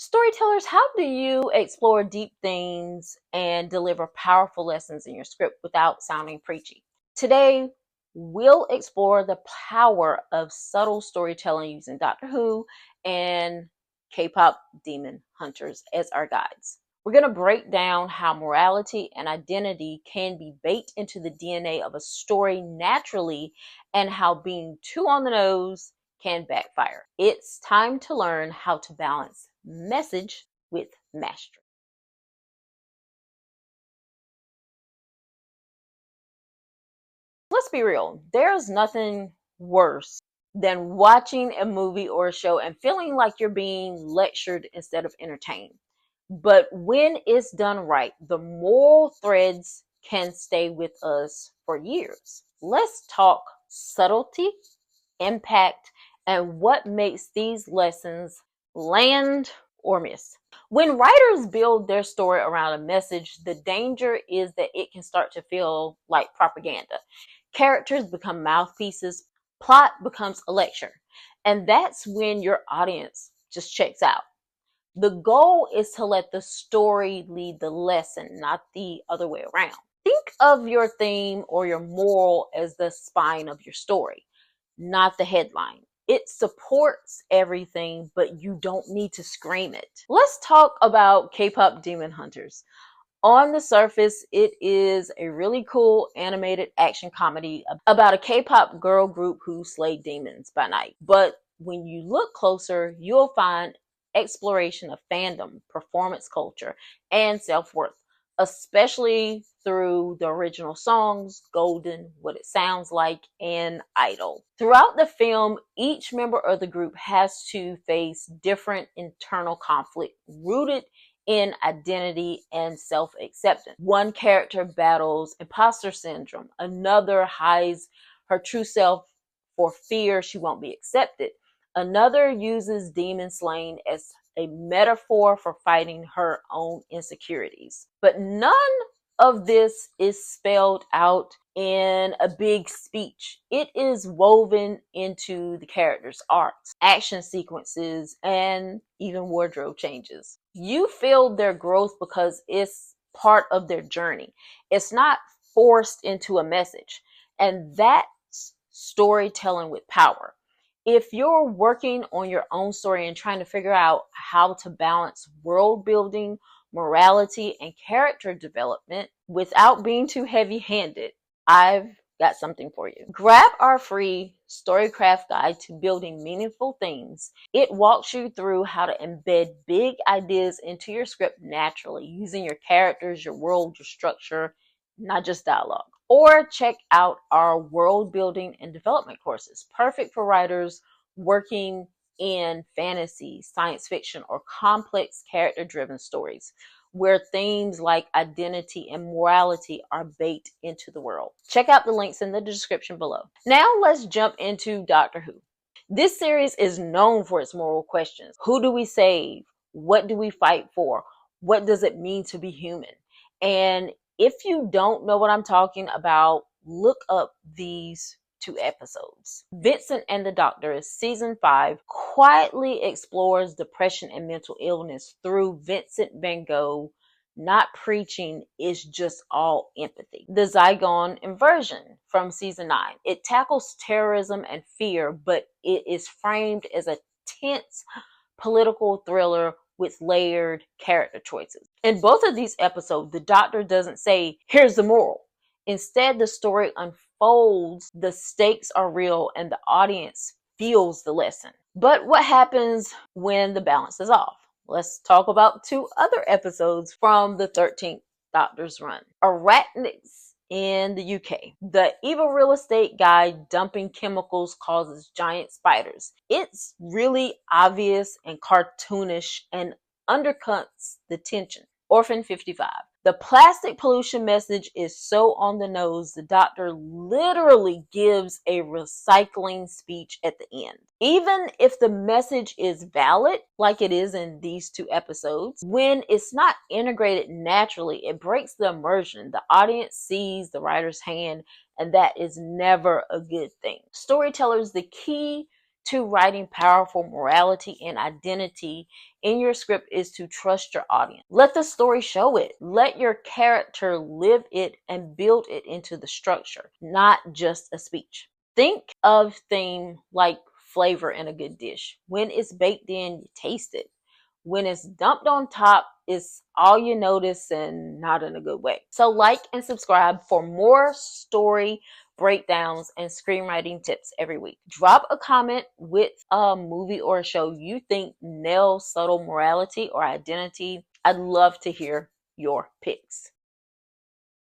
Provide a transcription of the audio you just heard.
Storytellers, how do you explore deep themes and deliver powerful lessons in your script without sounding preachy? Today, we'll explore the power of subtle storytelling using Doctor Who and K-pop demon hunters as our guides. We're going to break down how morality and identity can be baked into the DNA of a story naturally and how being too on the nose can backfire. It's time to learn how to balance message with mastery. Let's be real, there's nothing worse than watching a movie or a show and feeling like you're being lectured instead of entertained. But when it's done right, the moral threads can stay with us for years. Let's talk subtlety, impact, and what makes these lessons land or miss. When writers build their story around a message, the danger is that it can start to feel like propaganda. Characters become mouthpieces, plot becomes a lecture, and that's when your audience just checks out. The goal is to let the story lead the lesson, not the other way around. Think of your theme or your moral as the spine of your story, not the headline. It supports everything, but you don't need to scream it. Let's talk about K-pop demon hunters. On the surface, it is a really cool animated action comedy about a K-pop girl group who slay demons by night. But when you look closer, you'll find exploration of fandom, performance culture, and self-worth, especially through the original songs, Golden, What It Sounds Like, and Idol. Throughout the film, each member of the group has to face different internal conflict rooted in identity and self-acceptance. One character battles imposter syndrome, another hides her true self for fear she won't be accepted. Another uses demon slaying as a metaphor for fighting her own insecurities. But none of this is spelled out in a big speech. It is woven into the characters' arcs, action sequences, and even wardrobe changes. You feel their growth because it's part of their journey. It's not forced into a message. And that's storytelling with power. If you're working on your own story and trying to figure out how to balance world building, morality, and character development without being too heavy-handed, I've got something for you. Grab our free Storycraft guide to building meaningful themes. It walks you through how to embed big ideas into your script naturally, using your characters, your world, your structure, not just dialogue. Or check out our world building and development courses, perfect for writers working in fantasy, science fiction, or complex character-driven stories, where themes like identity and morality are baked into the world. Check out the links in the description below. Now let's jump into Doctor Who. This series is known for its moral questions. Who do we save? What do we fight for? What does it mean to be human? And if you don't know what I'm talking about, look up these 2 episodes. Vincent and the Doctor, season 5, quietly explores depression and mental illness through Vincent Van Gogh. Not preaching, it's just all empathy. The Zygon Inversion from season 9. It tackles terrorism and fear, but it is framed as a tense political thriller with layered character choices. In both of these episodes, the Doctor doesn't say, here's the moral. Instead, the story unfolds, the stakes are real, and the audience feels the lesson. But what happens when the balance is off? Let's talk about 2 other episodes from the 13th Doctor's run. Arachnids in the UK. The evil real estate guy dumping chemicals causes giant spiders. It's really obvious and cartoonish and undercuts the tension. Orphan 55. The plastic pollution message is so on the nose, the Doctor literally gives a recycling speech at the end. Even if the message is valid, like it is in these 2 episodes, when it's not integrated naturally, it breaks the immersion. The audience sees the writer's hand, and that is never a good thing. Storytellers, the key to writing powerful morality and identity in your script is to trust your audience. Let the story show it. Let your character live it and build it into the structure, not just a speech. Think of theme like flavor in a good dish. When it's baked in, you taste it. When it's dumped on top, it's all you notice and not in a good way. So like and subscribe for more story breakdowns and screenwriting tips every week. Drop a comment with a movie or a show you think nails subtle morality or identity. I'd love to hear your picks.